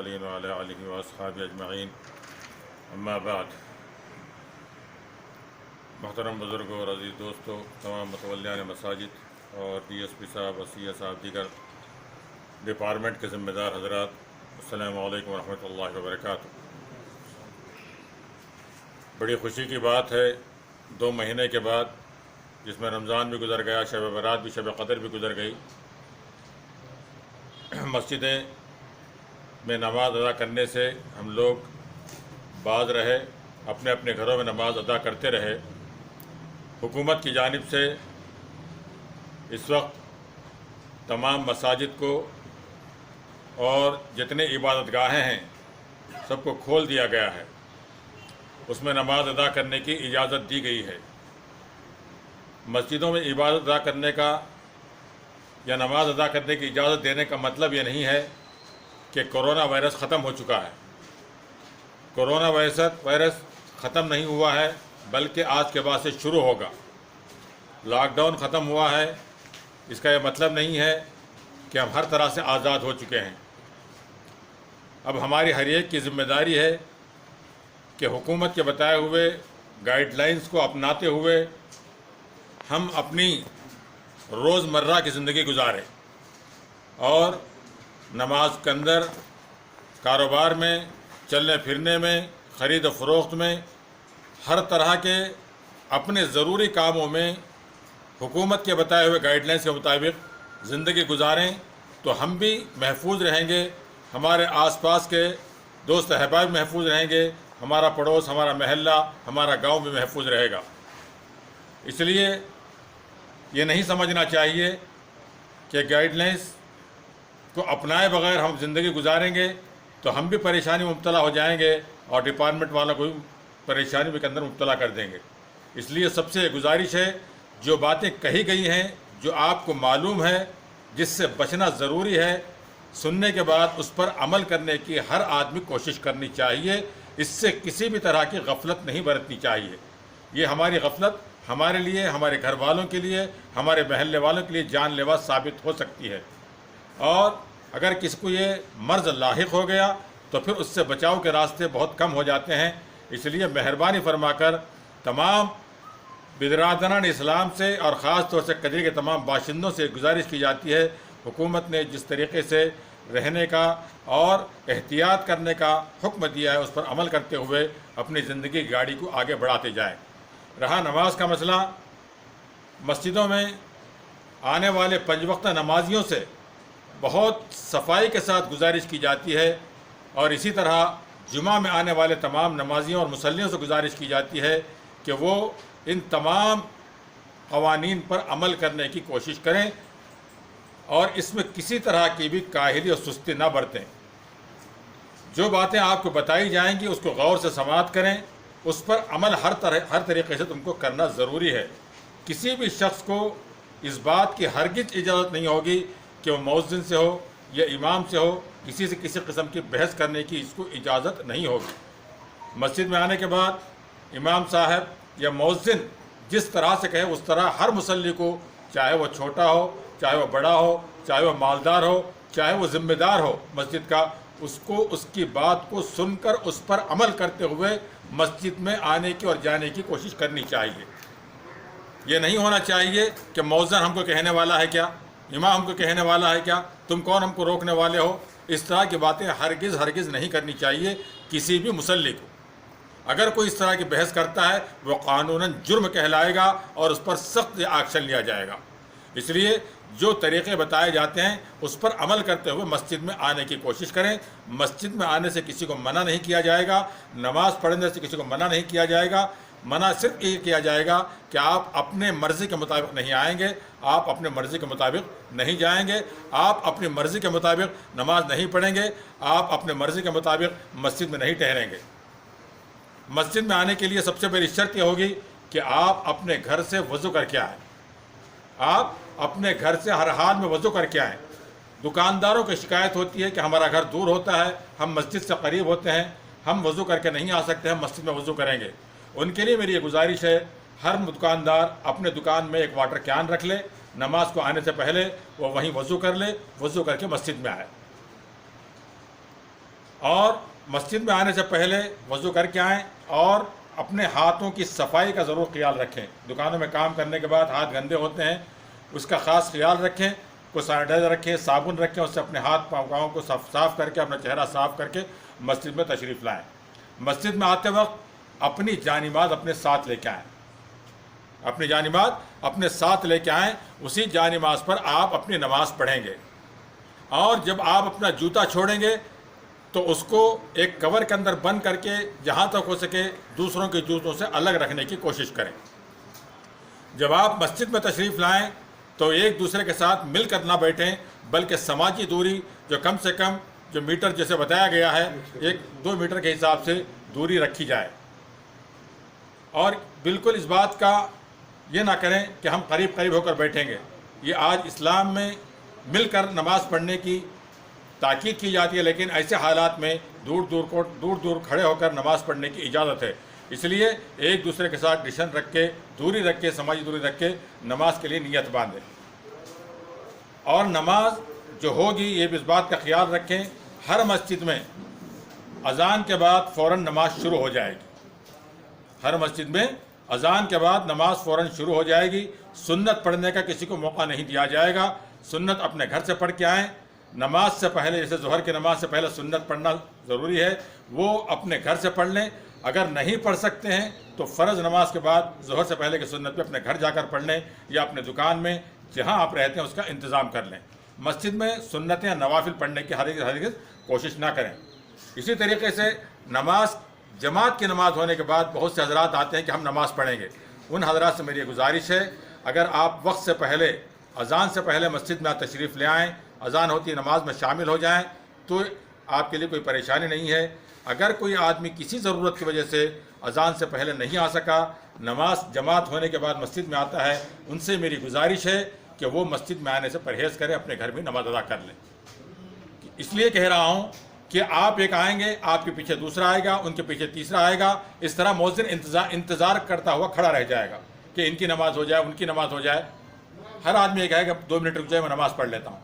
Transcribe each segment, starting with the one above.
المرسلين وعلى آله وأصحابه أجمعين اما بعد۔ محترم بزرگوں اور عزیز دوستوں، تمام متولیان مساجد اور ڈی ایس پی صاحب، وسیع صاحب، دیگر ڈپارٹمنٹ کے ذمہ دار حضرات، السلام علیکم ورحمۃ اللہ وبرکاتہ۔ بڑی خوشی کی بات ہے، 2 مہینے کے بعد، جس میں رمضان بھی گزر گیا، شب برات بھی، شب قدر بھی گزر گئی، مسجدیں میں نماز ادا کرنے سے ہم لوگ باز رہے، اپنے اپنے گھروں میں نماز ادا کرتے رہے۔ حکومت کی جانب سے اس وقت تمام مساجد کو اور جتنے عبادت گاہیں ہیں سب کو کھول دیا گیا ہے، اس میں نماز ادا کرنے کی اجازت دی گئی ہے۔ مسجدوں میں عبادت ادا کرنے کا یا نماز ادا کرنے کی اجازت دینے کا مطلب یہ نہیں ہے کہ کرونا وائرس ختم ہو چکا ہے۔ کرونا وائرس ختم نہیں ہوا ہے، بلکہ آج کے بعد سے شروع ہوگا۔ لاک ڈاؤن ختم ہوا ہے، اس کا یہ مطلب نہیں ہے کہ ہم ہر طرح سے آزاد ہو چکے ہیں۔ اب ہماری ہر ایک کی ذمہ داری ہے کہ حکومت کے بتائے ہوئے گائیڈ لائنز کو اپناتے ہوئے ہم اپنی روزمرہ کی زندگی گزاریں اور نماز کے اندر، کاروبار میں، چلنے پھرنے میں، خرید و فروخت میں، ہر طرح کے اپنے ضروری کاموں میں حکومت کے بتائے ہوئے گائیڈ لائنز کے مطابق زندگی گزاریں، تو ہم بھی محفوظ رہیں گے، ہمارے آس پاس کے دوست احباب محفوظ رہیں گے، ہمارا پڑوس، ہمارا محلہ، ہمارا گاؤں بھی محفوظ رہے گا۔ اس لیے یہ نہیں سمجھنا چاہیے کہ گائیڈ لائنز کو اپنائے بغیر ہم زندگی گزاریں گے تو ہم بھی پریشانی میں مبتلا ہو جائیں گے اور ڈپارٹمنٹ والوں کو بھی پریشانی کے اندر مبتلا کر دیں گے۔ اس لیے سب سے گزارش ہے، جو باتیں کہی گئی ہیں، جو آپ کو معلوم ہے، جس سے بچنا ضروری ہے، سننے کے بعد اس پر عمل کرنے کی ہر آدمی کوشش کرنی چاہیے۔ اس سے کسی بھی طرح کی غفلت نہیں برتنی چاہیے۔ یہ ہماری غفلت ہمارے لیے، ہمارے گھر والوں کے لیے، ہمارے محلے والوں کے لیے جان لیوا ثابت ہو سکتی ہے، اور اگر کسی کو یہ مرض لاحق ہو گیا تو پھر اس سے بچاؤ کے راستے بہت کم ہو جاتے ہیں۔ اس لیے مہربانی فرما کر تمام برادران اسلام سے اور خاص طور سے کجری کے تمام باشندوں سے گزارش کی جاتی ہے، حکومت نے جس طریقے سے رہنے کا اور احتیاط کرنے کا حکم دیا ہے، اس پر عمل کرتے ہوئے اپنی زندگی کی گاڑی کو آگے بڑھاتے جائیں۔ رہا نماز کا مسئلہ، مسجدوں میں آنے والے 5 وقتہ نمازیوں سے بہت صفائی کے ساتھ گزارش کی جاتی ہے، اور اسی طرح جمعہ میں آنے والے تمام نمازیوں اور مصلیوں سے گزارش کی جاتی ہے کہ وہ ان تمام قوانین پر عمل کرنے کی کوشش کریں اور اس میں کسی طرح کی بھی کاہلی اور سستی نہ برتیں۔ جو باتیں آپ کو بتائی جائیں گی اس کو غور سے سماعت کریں، اس پر عمل ہر طریقے سے تم کو کرنا ضروری ہے۔ کسی بھی شخص کو اس بات کی ہرگز اجازت نہیں ہوگی کہ وہ مؤذن سے ہو یا امام سے ہو، کسی سے کسی قسم کی بحث کرنے کی اس کو اجازت نہیں ہوگی۔ مسجد میں آنے کے بعد امام صاحب یا مؤذن جس طرح سے کہے اس طرح ہر مصلی کو، چاہے وہ چھوٹا ہو، چاہے وہ بڑا ہو، چاہے وہ مالدار ہو، چاہے وہ ذمہ دار ہو مسجد کا، اس کو اس کی بات کو سن کر اس پر عمل کرتے ہوئے مسجد میں آنے کی اور جانے کی کوشش کرنی چاہیے۔ یہ نہیں ہونا چاہیے کہ مؤذن ہم کو کہنے والا ہے کیا، امام ہم کو کہنے والا ہے کیا، تم کون ہم کو روکنے والے ہو۔ اس طرح کی باتیں ہرگز نہیں کرنی چاہیے کسی بھی مصلی کو۔ اگر کوئی اس طرح کی بحث کرتا ہے وہ قانوناً جرم کہلائے گا اور اس پر سخت ایکشن لیا جائے گا۔ اس لیے جو طریقے بتائے جاتے ہیں اس پر عمل کرتے ہوئے مسجد میں آنے کی کوشش کریں۔ مسجد میں آنے سے کسی کو منع نہیں کیا جائے گا، نماز پڑھنے سے کسی کو منع نہیں کیا جائے گا۔ منع صرف یہ کیا جائے گا کہ آپ اپنے مرضی کے مطابق نہیں آئیں گے، آپ اپنے مرضی کے مطابق نہیں جائیں گے، آپ اپنی مرضی کے مطابق نماز نہیں پڑھیں گے، آپ اپنے مرضی کے مطابق مسجد میں نہیں ٹھہریں گے۔ مسجد میں آنے کے لیے سب سے بڑی شرط یہ ہوگی کہ آپ اپنے گھر سے وضو کر کے آئیں۔ آپ اپنے گھر سے ہر حال میں وضو کر کے آئیں۔ دکانداروں کی شکایت ہوتی ہے کہ ہمارا گھر دور ہوتا ہے، ہم مسجد سے قریب ہوتے ہیں، ہم وضو کر کے نہیں آ سکتے، ہم مسجد میں وضو کریں گے۔ ان کے لیے میری یہ گزارش ہے، ہر دکاندار اپنے دکان میں ایک واٹر کین رکھ لے، نماز کو آنے سے پہلے وہ وہیں وضو کر لے، وضو کر کے مسجد میں آئے۔ اور مسجد میں آنے سے پہلے وضو کر کے آئیں اور اپنے ہاتھوں کی صفائی کا ضرور خیال رکھیں. دکانوں میں کام کرنے کے بعد ہاتھ گندے ہوتے ہیں، اس کا خاص خیال رکھیں. کوئی سینیٹائزر رکھیں، صابن رکھیں، اس سے اپنے ہاتھ پاؤں کو صاف کر کے اپنا چہرہ صاف کر کے مسجد میں تشریف لائیں. مسجد میں آتے وقت اپنی جانماز اپنے ساتھ لے کے آئیں. اپنی جانماز اپنے ساتھ لے کے آئیں. اسی جانماز پر آپ اپنی نماز پڑھیں گے. اور جب آپ اپنا جوتا چھوڑیں گے تو اس کو ایک کور کے اندر بند کر کے جہاں تک ہو سکے دوسروں کے جوتوں سے الگ رکھنے کی کوشش کریں. جب آپ مسجد میں تشریف لائیں تو ایک دوسرے کے ساتھ مل کر نہ بیٹھیں، بلکہ سماجی دوری جو کم سے کم جو میٹر جیسے بتایا گیا ہے 1-2 میٹر کے حساب سے دوری رکھی جائے. اور بالکل اس بات کا یہ نہ کریں کہ ہم قریب ہو کر بیٹھیں گے. یہ آج اسلام میں مل کر نماز پڑھنے کی تاکید کی جاتی ہے، لیکن ایسے حالات میں دور کھڑے ہو کر نماز پڑھنے کی اجازت ہے. اس لیے ایک دوسرے کے ساتھ ڈسٹینس رکھ کے، دوری رکھ کے، سماجی دوری رکھ کے نماز کے لیے نیت باندھیں. اور نماز جو ہوگی یہ بھی اس بات کا خیال رکھیں، ہر مسجد میں اذان کے بعد فوراً نماز شروع ہو جائے گی. ہر مسجد میں اذان کے بعد نماز فوراً شروع ہو جائے گی. سنت پڑھنے کا کسی کو موقع نہیں دیا جائے گا. سنت اپنے گھر سے پڑھ کے آئیں. نماز سے پہلے جیسے ظہر کی نماز سے پہلے سنت پڑھنا ضروری ہے، وہ اپنے گھر سے پڑھ لیں. اگر نہیں پڑھ سکتے ہیں تو فرض نماز کے بعد ظہر سے پہلے کی سنت پہ اپنے گھر جا کر پڑھ لیں، یا اپنے دکان میں جہاں آپ رہتے ہیں اس کا انتظام کر لیں. مسجد میں سنتیں یا نوافل پڑھنے کی ہرگز کوشش نہ کریں. اسی طریقے سے نماز جماعت کی نماز ہونے کے بعد بہت سے حضرات آتے ہیں کہ ہم نماز پڑھیں گے. ان حضرات سے میری یہ گزارش ہے، اگر آپ وقت سے پہلے اذان سے پہلے مسجد میں تشریف لے آئیں، اذان ہوتی ہے نماز میں شامل ہو جائیں تو آپ کے لیے کوئی پریشانی نہیں ہے. اگر کوئی آدمی کسی ضرورت کی وجہ سے اذان سے پہلے نہیں آ سکا، نماز جماعت ہونے کے بعد مسجد میں آتا ہے، ان سے میری گزارش ہے کہ وہ مسجد میں آنے سے پرہیز کریں، اپنے گھر میں نماز ادا کر لیں. اس لیے کہہ رہا ہوں کہ آپ ایک آئیں گے، آپ کے پیچھے دوسرا آئے گا، ان کے پیچھے تیسرا آئے گا. اس طرح مؤذن انتظار کرتا ہوا کھڑا رہ جائے گا کہ ان کی نماز ہو جائے، ان کی نماز ہو جائے. ہر آدمی یہ کہے گا 2 منٹ رک جائے، میں نماز پڑھ لیتا ہوں.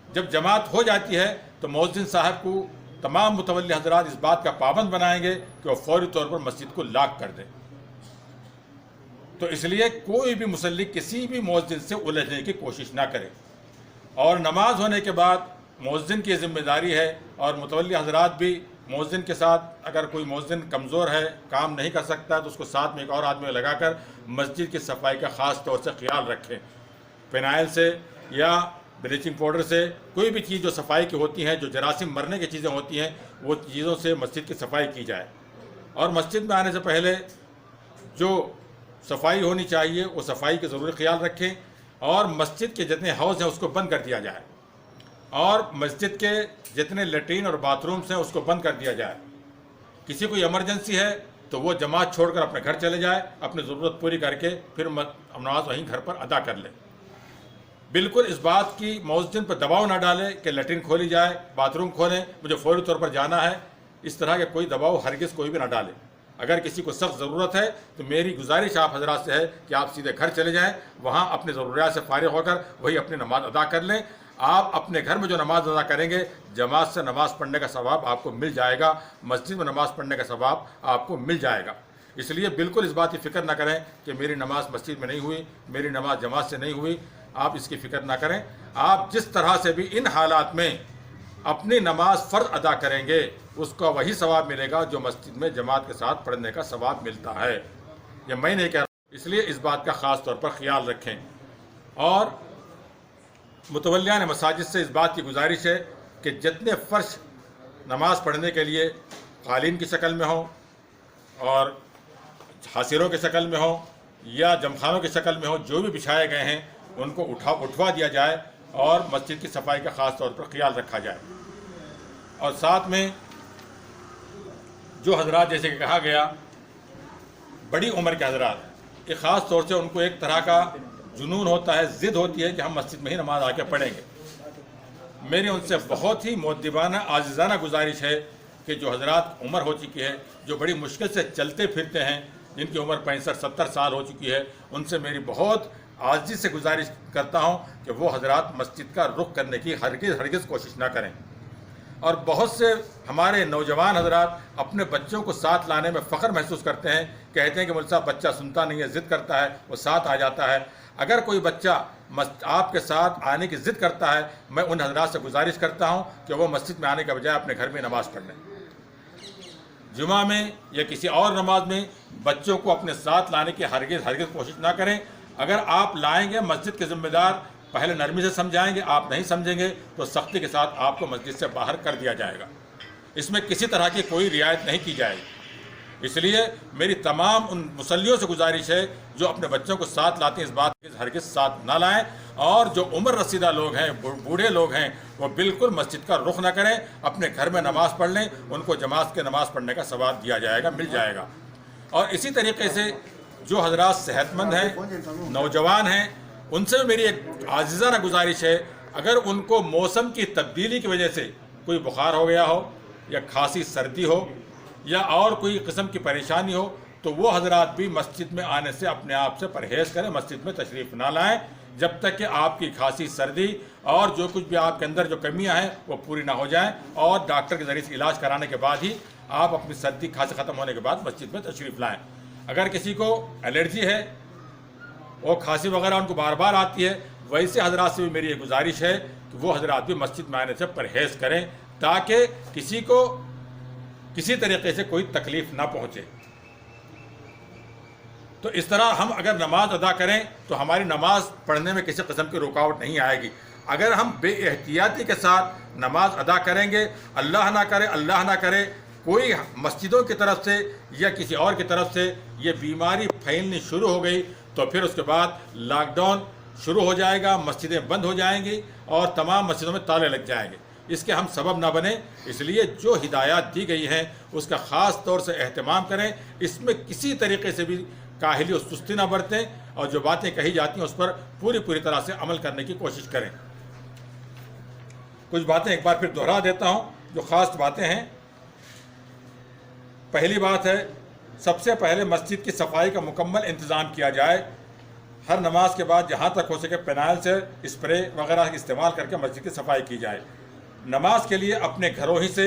جب جماعت ہو جاتی ہے تو مؤذن صاحب کو تمام متولی حضرات اس بات کا پابند بنائیں گے کہ وہ فوری طور پر مسجد کو لاک کر دیں. تو اس لیے کوئی بھی مصلی کسی بھی مؤذن سے الجھنے کی کوشش نہ کرے. اور نماز ہونے کے بعد مؤذن کی ذمہ داری ہے، اور متولی حضرات بھی مؤذن کے ساتھ، اگر کوئی مؤذن کمزور ہے، کام نہیں کر سکتا تو اس کو ساتھ میں ایک اور آدمی لگا کر مسجد کی صفائی کا خاص طور سے خیال رکھیں. فینائل سے یا بلیچنگ پاؤڈر سے، کوئی بھی چیز جو صفائی کی ہوتی ہیں، جو جراثیم مرنے کی چیزیں ہوتی ہیں، وہ چیزوں سے مسجد کی صفائی کی جائے. اور مسجد میں آنے سے پہلے جو صفائی ہونی چاہیے وہ صفائی کا ضروری خیال رکھیں. اور مسجد کے جتنے حوض ہیں اس کو بند کر دیا جائے، اور مسجد کے جتنے لیٹرین اور باتھ رومس ہیں اس کو بند کر دیا جائے. کسی کو ایمرجنسی ہے تو وہ جماعت چھوڑ کر اپنے گھر چلے جائے، اپنی ضرورت پوری کر کے پھر نماز وہیں گھر پر ادا کر لے. بالکل اس بات کی مؤذن پر دباؤ نہ ڈالے کہ لیٹرین کھولی جائے، باتھ روم کھولیں، مجھے فوری طور پر جانا ہے. اس طرح کے کوئی دباؤ ہرگز کوئی بھی نہ ڈالے. اگر کسی کو سخت ضرورت ہے تو میری گزارش آپ حضرات سے ہے کہ آپ سیدھے گھر چلے جائیں، وہاں اپنی ضروریات سے فارغ ہو کر وہی اپنی نماز ادا کر لیں. آپ اپنے گھر میں جو نماز ادا کریں گے، جماعت سے نماز پڑھنے کا ثواب آپ کو مل جائے گا، مسجد میں نماز پڑھنے کا ثواب آپ کو مل جائے گا. اس لیے بالکل اس بات کی فکر نہ کریں کہ میری نماز مسجد میں نہیں ہوئی، میری نماز جماعت سے نہیں ہوئی. آپ اس کی فکر نہ کریں. آپ جس طرح سے بھی ان حالات میں اپنی نماز فرض ادا کریں گے، اس کو وہی ثواب ملے گا جو مسجد میں جماعت کے ساتھ پڑھنے کا ثواب ملتا ہے. یہ میں نہیں کہہ رہا. اس لیے اس بات کا خاص طور پر خیال رکھیں. اور متولیان مساجد سے اس بات کی گزارش ہے کہ جتنے فرش نماز پڑھنے کے لیے قالین کی شکل میں ہوں، اور حاصروں کی شکل میں ہوں، یا جمخانوں کی شکل میں ہوں، جو بھی بچھائے گئے ہیں ان کو اٹھوا دیا جائے، اور مسجد کی صفائی کا خاص طور پر خیال رکھا جائے. اور ساتھ میں جو حضرات جیسے کہ کہا گیا بڑی عمر کے حضرات، کہ خاص طور سے ان کو ایک طرح کا جنون ہوتا ہے، ضد ہوتی ہے کہ ہم مسجد میں ہی نماز آ کے پڑھیں گے. میری ان سے بہت ہی مؤدبانہ عاجزانہ گزارش ہے کہ جو حضرات عمر ہو چکی ہے، جو بڑی مشکل سے چلتے پھرتے ہیں، جن کی عمر 65-70 سال ہو چکی ہے، ان سے میری بہت عاجزی سے گزارش کرتا ہوں کہ وہ حضرات مسجد کا رخ کرنے کی ہرگز کوشش نہ کریں. اور بہت سے ہمارے نوجوان حضرات اپنے بچوں کو ساتھ لانے میں فخر محسوس کرتے ہیں، کہتے ہیں کہ مولوی صاحب بچہ سنتا نہیں ہے، ضد کرتا ہے، وہ ساتھ آ جاتا ہے۔ اگر کوئی بچہ آپ کے ساتھ آنے کی ضد کرتا ہے، میں ان حضرات سے گزارش کرتا ہوں کہ وہ مسجد میں آنے کے بجائے اپنے گھر میں نماز پڑھ لیں۔ جمعہ میں یا کسی اور نماز میں بچوں کو اپنے ساتھ لانے کی ہرگز کوشش نہ کریں۔ اگر آپ لائیں گے، مسجد کے ذمہ دار پہلے نرمی سے سمجھائیں گے، آپ نہیں سمجھیں گے تو سختی کے ساتھ آپ کو مسجد سے باہر کر دیا جائے گا۔ اس میں کسی طرح کی کوئی رعایت نہیں کی جائے گی۔ اس لیے میری تمام ان مصلیوں سے گزارش ہے جو اپنے بچوں کو ساتھ لاتے ہیں، اس بات ہرگز ساتھ نہ لائیں، اور جو عمر رسیدہ لوگ ہیں، بوڑھے لوگ ہیں، وہ بالکل مسجد کا رخ نہ کریں، اپنے گھر میں نماز پڑھ لیں، ان کو جماعت کے نماز پڑھنے کا ثواب دیا جائے گا، مل جائے گا۔ اور اسی طریقے سے جو حضرات صحت مند ہیں، نوجوان ہیں، ان سے میری ایک عاجزانہ گزارش ہے، اگر ان کو موسم کی تبدیلی کی وجہ سے کوئی بخار ہو گیا ہو یا کھانسی سردی ہو یا اور کوئی قسم کی پریشانی ہو، تو وہ حضرات بھی مسجد میں آنے سے اپنے آپ سے پرہیز کریں، مسجد میں تشریف نہ لائیں جب تک کہ آپ کی کھانسی سردی اور جو کچھ بھی آپ کے اندر جو کمیاں ہیں وہ پوری نہ ہو جائیں، اور ڈاکٹر کے ذریعے سے علاج کرانے کے بعد ہی آپ اپنی سردی کھانسی ختم ہونے کے بعد مسجد میں تشریف لائیں۔ اگر کسی کو الرجی ہے، وہ کھانسی وغیرہ ان کو بار بار آتی ہے، ویسے حضرات سے بھی میری یہ گزارش ہے کہ وہ حضرات بھی مسجد میں آنے سے پرہیز کریں تاکہ کسی کو کسی طریقے سے کوئی تکلیف نہ پہنچے۔ تو اس طرح ہم اگر نماز ادا کریں تو ہماری نماز پڑھنے میں کسی قسم کی رکاوٹ نہیں آئے گی۔ اگر ہم بے احتیاطی کے ساتھ نماز ادا کریں گے، اللہ نہ کرے کوئی مسجدوں کی طرف سے یا کسی اور کی طرف سے یہ بیماری پھیلنی شروع ہو گئی تو پھر اس کے بعد لاک ڈاؤن شروع ہو جائے گا، مسجدیں بند ہو جائیں گی اور تمام مسجدوں میں تالے لگ جائیں گے۔ اس کے ہم سبب نہ بنیں، اس لیے جو ہدایات دی گئی ہیں اس کا خاص طور سے اہتمام کریں، اس میں کسی طریقے سے بھی کاہلی و سستی نہ برتیں، اور جو باتیں کہی جاتی ہیں اس پر پوری طرح سے عمل کرنے کی کوشش کریں۔ کچھ باتیں ایک بار پھر دہرا دیتا ہوں جو خاص باتیں ہیں۔ پہلی بات ہے، سب سے پہلے مسجد کی صفائی کا مکمل انتظام کیا جائے۔ ہر نماز کے بعد جہاں تک ہو سکے فینائل سے اسپرے وغیرہ استعمال کر کے مسجد کی صفائی کی جائے۔ نماز کے لیے اپنے گھروں ہی سے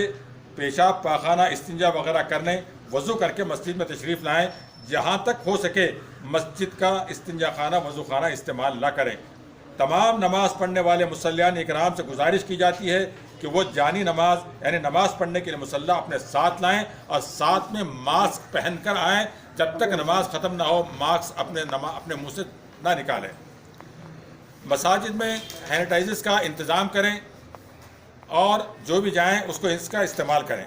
پیشاب، پاخانہ، استنجا وغیرہ کرنے، وضو کر کے مسجد میں تشریف لائیں۔ جہاں تک ہو سکے مسجد کا استنجا خانہ، وضو خانہ استعمال نہ کریں۔ تمام نماز پڑھنے والے مصلیان اکرام سے گزارش کی جاتی ہے کہ وہ جانی نماز یعنی نماز پڑھنے کے لیے مصلی اپنے ساتھ لائیں اور ساتھ میں ماسک پہن کر آئیں۔ جب تک نماز ختم نہ ہو ماسک اپنے منہ سے نہ نکالیں۔ مساجد میں سینیٹائزرز کا انتظام کریں اور جو بھی جائیں اس کو اس کا استعمال کریں۔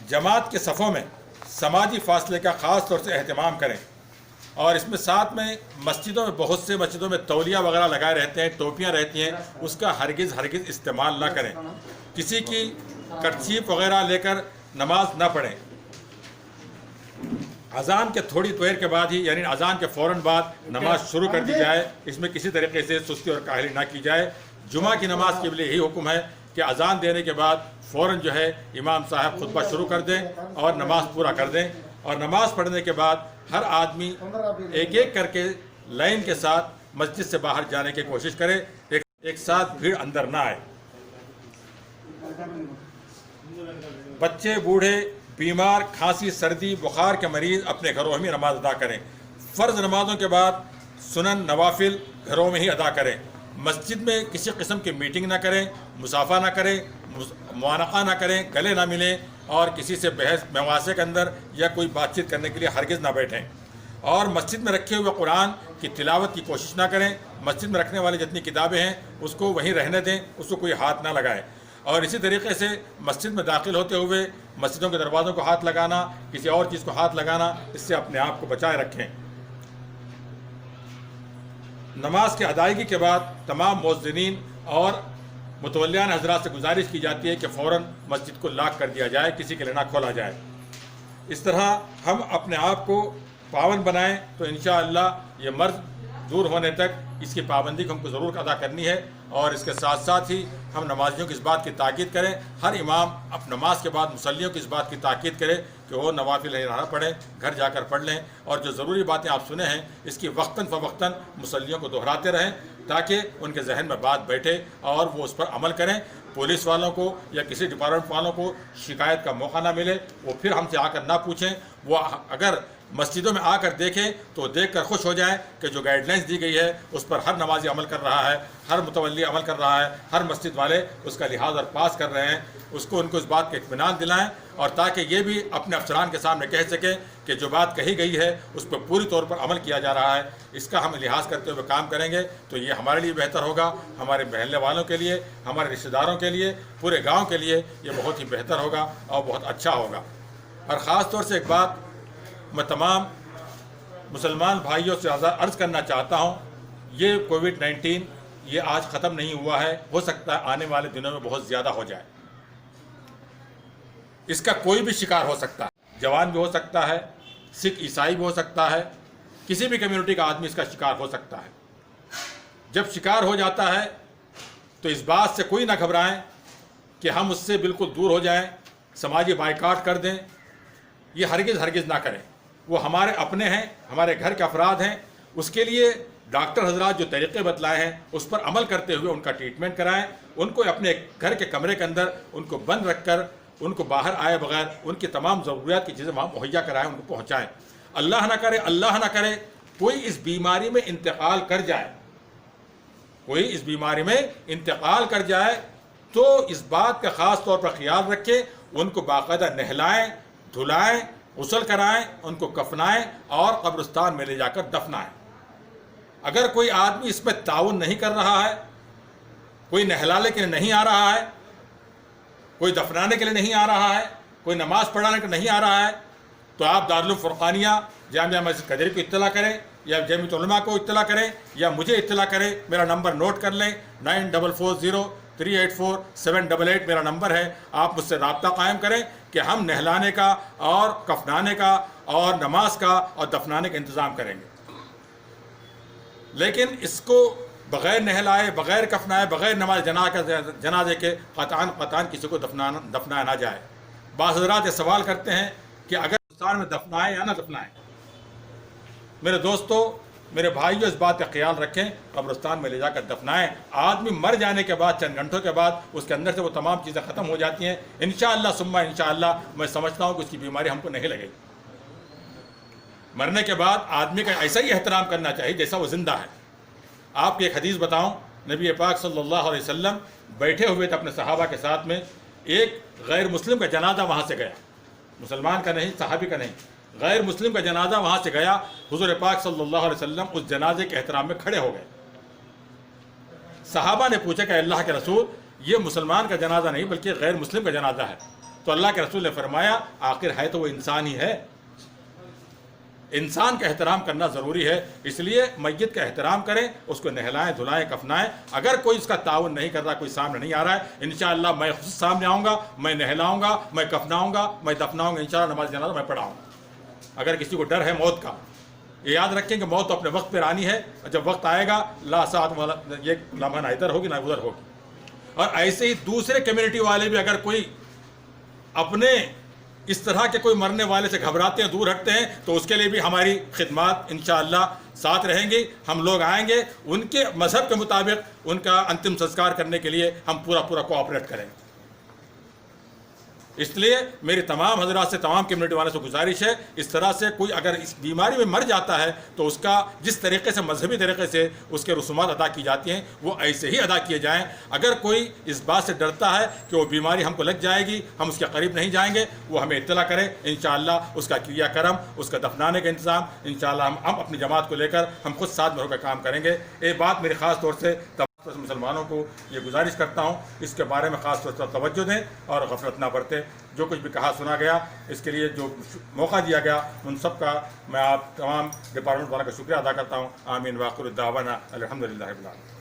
جماعت کے صفوں میں سماجی فاصلے کا خاص طور سے اہتمام کریں، اور اس میں ساتھ میں مسجدوں میں بہت سے مسجدوں میں تولیہ وغیرہ لگائے رہتے ہیں، ٹوپیاں رہتی ہیں، اس کا ہرگز استعمال نہ کریں۔ کسی کی کرچیف وغیرہ لے کر نماز نہ پڑھیں۔ اذان کے تھوڑی دیر کے بعد ہی یعنی اذان کے فوراً بعد نماز شروع کر دی جائے، اس میں کسی طریقے سے سستی اور کاہلی نہ کی جائے۔ جمعہ کی نماز کے لیے یہی حکم ہے کہ اذان دینے کے بعد فوراً امام صاحب خطبہ شروع کر دیں اور نماز پورا کر دیں، اور نماز پڑھنے کے بعد ہر آدمی ایک کر کے لائن کے ساتھ مسجد سے باہر جانے کی کوشش کرے، ایک ساتھ بھیڑ اندر نہ آئے۔ بچے، بوڑھے، بیمار، کھانسی، سردی، بخار کے مریض اپنے گھروں میں نماز ادا کریں۔ فرض نمازوں کے بعد سنن نوافل گھروں میں ہی ادا کریں۔ مسجد میں کسی قسم کی میٹنگ نہ کریں، مصافحہ نہ کریں، معانقہ نہ کریں، گلے نہ ملیں، اور کسی سے بحث مباحثے کے اندر یا کوئی بات چیت کرنے کے لیے ہرگز نہ بیٹھیں۔ اور مسجد میں رکھے ہوئے قرآن کی تلاوت کی کوشش نہ کریں۔ مسجد میں رکھنے والی جتنی کتابیں ہیں اس کو وہیں رہنے دیں، اس کو کوئی ہاتھ نہ لگائے۔ اور اسی طریقے سے مسجد میں داخل ہوتے ہوئے مسجدوں کے دروازوں کو ہاتھ لگانا، کسی اور چیز کو ہاتھ لگانا، اس سے اپنے آپ کو بچائے رکھیں۔ نماز کی ادائیگی کے بعد تمام مؤذنین اور متولیان حضرات سے گزارش کی جاتی ہے کہ فوراً مسجد کو لاک کر دیا جائے، کسی کے لیے نہ کھولا جائے۔ اس طرح ہم اپنے آپ کو پابند بنائیں تو انشاءاللہ یہ مرض دور ہونے تک اس کی پابندی کو ہم کو ضرور ادا کرنی ہے۔ اور اس کے ساتھ ساتھ ہی ہم نمازیوں کی اس بات کی تاکید کریں، ہر امام اپنے نماز کے بعد مصلیوں کی اس بات کی تاکید کرے کہ وہ نوافل نہ پڑھیں، گھر جا کر پڑھ لیں، اور جو ضروری باتیں آپ سنے ہیں اس کی وقتاً فوقتاً مصلیوں کو دہراتے رہیں تاکہ ان کے ذہن میں بات بیٹھے اور وہ اس پر عمل کریں، پولیس والوں کو یا کسی ڈپارٹمنٹ والوں کو شکایت کا موقع نہ ملے، وہ پھر ہم سے آ کر نہ پوچھیں، وہ اگر مسجدوں میں آ کر دیکھیں تو دیکھ کر خوش ہو جائیں کہ جو گائیڈ لائنس دی گئی ہے اس پر ہر نمازی عمل کر رہا ہے، ہر متولی عمل کر رہا ہے، ہر مسجد والے اس کا لحاظ اور پاس کر رہے ہیں، ان کو اس بات کا اطمینان دلائیں، اور تاکہ یہ بھی اپنے افسران کے سامنے کہہ سکیں کہ جو بات کہی گئی ہے اس پہ پوری طور پر عمل کیا جا رہا ہے، اس کا ہم لحاظ کرتے ہوئے کام کریں گے تو یہ ہمارے لیے بہتر ہوگا، ہمارے محلے والوں کے لیے، ہمارے رشتہ داروں کے لیے، پورے گاؤں کے لیے یہ بہت ہی بہتر ہوگا اور بہت اچھا ہوگا۔ اور خاص طور سے ایک بات میں تمام مسلمان بھائیوں سے عرض کرنا چاہتا ہوں، یہ کووڈ-19 یہ آج ختم نہیں ہوا ہے، ہو سکتا ہے آنے والے دنوں میں بہت زیادہ ہو جائے۔ اس کا کوئی بھی شکار ہو سکتا ہے، جوان بھی ہو سکتا ہے، سکھ عیسائی بھی ہو سکتا ہے، کسی بھی کمیونٹی کا آدمی اس کا شکار ہو سکتا ہے۔ جب شکار ہو جاتا ہے تو اس بات سے کوئی نہ گھبرائیں کہ ہم اس سے بالکل دور ہو جائیں، سماجی بائیکاٹ کر دیں، یہ ہرگز نہ کریں۔ وہ ہمارے اپنے ہیں، ہمارے گھر کے افراد ہیں، اس کے لیے ڈاکٹر حضرات جو طریقے بتلائے ہیں اس پر عمل کرتے ہوئے ان کا ٹریٹمنٹ کرائیں، ان کو اپنے گھر کے کمرے کے اندر ان کو بند رکھ کر ان کو باہر آئے بغیر ان کی تمام ضروریات کی چیزیں وہاں مہیا کرائیں، ان کو پہنچائیں۔ اللہ نہ کرے کوئی اس بیماری میں انتقال کر جائے، تو اس بات کا خاص طور پر خیال رکھیں، ان کو باقاعدہ نہلائیں، دھلائیں، غسل کرائیں، ان کو کفنائیں اور قبرستان میں لے جا کر دفنائیں۔ اگر کوئی آدمی اس میں تعاون نہیں کر رہا ہے، کوئی نہلانے کے لیے نہیں آ رہا ہے، کوئی دفنانے کے لیے نہیں آ رہا ہے، کوئی نماز پڑھانے کے لیے نہیں آ رہا ہے، تو آپ دارالفرقانیہ جامعہ مسجد قدری کو اطلاع کریں یا جامعۃ العلماء کو اطلاع کریں یا مجھے اطلاع کریں۔ میرا نمبر نوٹ کر لیں، 9440384788 میرا نمبر ہے۔ آپ مجھ سے رابطہ قائم کریں کہ ہم نہلانے کا اور کفنانے کا اور نماز کا اور دفنانے کا انتظام کریں گے۔ لیکن اس کو بغیر نہلائے، بغیر کفنائے، بغیر نماز جنازے کے قطعاً کسی کو دفنایا نہ جائے۔ بعض حضرات یہ سوال کرتے ہیں کہ اگر قبرستان میں دفنائیں یا نہ دفنائیں۔ میرے دوستو، میرے بھائیو، اس بات کا خیال رکھیں، قبرستان میں لے جا کر دفنائیں۔ آدمی مر جانے کے بعد چند گھنٹوں کے بعد اس کے اندر سے وہ تمام چیزیں ختم ہو جاتی ہیں۔ انشاءاللہ ثم انشاءاللہ میں سمجھتا ہوں کہ اس کی بیماری ہم کو نہیں لگے گی۔ مرنے کے بعد آدمی کا ایسا ہی احترام کرنا چاہیے جیسا وہ زندہ ہے۔ آپ کی ایک حدیث بتاؤں، نبی پاک صلی اللہ علیہ وسلم بیٹھے ہوئے تھے اپنے صحابہ کے ساتھ میں، ایک غیر مسلم کا جنازہ وہاں سے گیا، مسلمان کا نہیں، صحابی کا نہیں، غیر مسلم کا جنازہ وہاں سے گیا۔ حضور پاک صلی اللہ علیہ وسلم اس جنازے کے احترام میں کھڑے ہو گئے۔ صحابہ نے پوچھا کہ اللہ کے رسول، یہ مسلمان کا جنازہ نہیں بلکہ غیر مسلم کا جنازہ ہے۔ تو اللہ کے رسول نے فرمایا، آخر ہے تو وہ انسان ہی ہے، انسان کا احترام کرنا ضروری ہے، اس لیے میت کا احترام کریں، اس کو نہلائیں، دھلائیں، کفنائیں۔ اگر کوئی اس کا تعاون نہیں کر رہا، کوئی سامنے نہیں آ رہا ہے، انشاءاللہ میں خود سامنے آؤں گا، میں نہلاؤں گا، میں کفناؤں گا، میں دفناؤں گا، انشاءاللہ نماز جنازہ میں پڑھاؤں گا۔ اگر کسی کو ڈر ہے موت کا، یہ یاد رکھیں کہ موت تو اپنے وقت پہ آنی ہے، جب وقت آئے گا لا ساتھ والا یہ لمحہ نہ ادھر ہوگی نہ ادھر ہوگی۔ اور ایسے ہی دوسرے کمیونٹی والے بھی اگر کوئی اپنے اس طرح کے کوئی مرنے والے سے گھبراتے ہیں، دور ہٹتے ہیں، تو اس کے لیے بھی ہماری خدمات انشاءاللہ ساتھ رہیں گی۔ ہم لوگ آئیں گے، ان کے مذہب کے مطابق ان کا انتم سنسکار کرنے کے لیے ہم پورا کوآپریٹ کریں گے۔ اس لیے میری تمام حضرات سے، تمام کمیونٹی والوں سے گزارش ہے، اس طرح سے کوئی اگر اس بیماری میں مر جاتا ہے تو اس کا جس طریقے سے مذہبی طریقے سے اس کے رسومات ادا کی جاتی ہیں وہ ایسے ہی ادا کیے جائیں۔ اگر کوئی اس بات سے ڈرتا ہے کہ وہ بیماری ہم کو لگ جائے گی، ہم اس کے قریب نہیں جائیں گے، وہ ہمیں اطلاع کریں، انشاءاللہ اس کا کریا کرم، اس کا دفنانے کا انتظام انشاءاللہ ہم اپنی جماعت کو لے کر ہم خود ساتھ مل کر کام کریں گے۔ ایک بات میری خاص طور سے مسلمانوں کو یہ گزارش کرتا ہوں، اس کے بارے میں خاص طور سے توجہ دیں اور غفلت نہ برتیں۔ جو کچھ بھی کہا سنا گیا، اس کے لیے جو موقع دیا گیا، ان سب کا میں آپ تمام ڈپارٹمنٹ والوں کا شکریہ ادا کرتا ہوں۔ آمین واخر الدعوانا الحمدللہ رب العالمین۔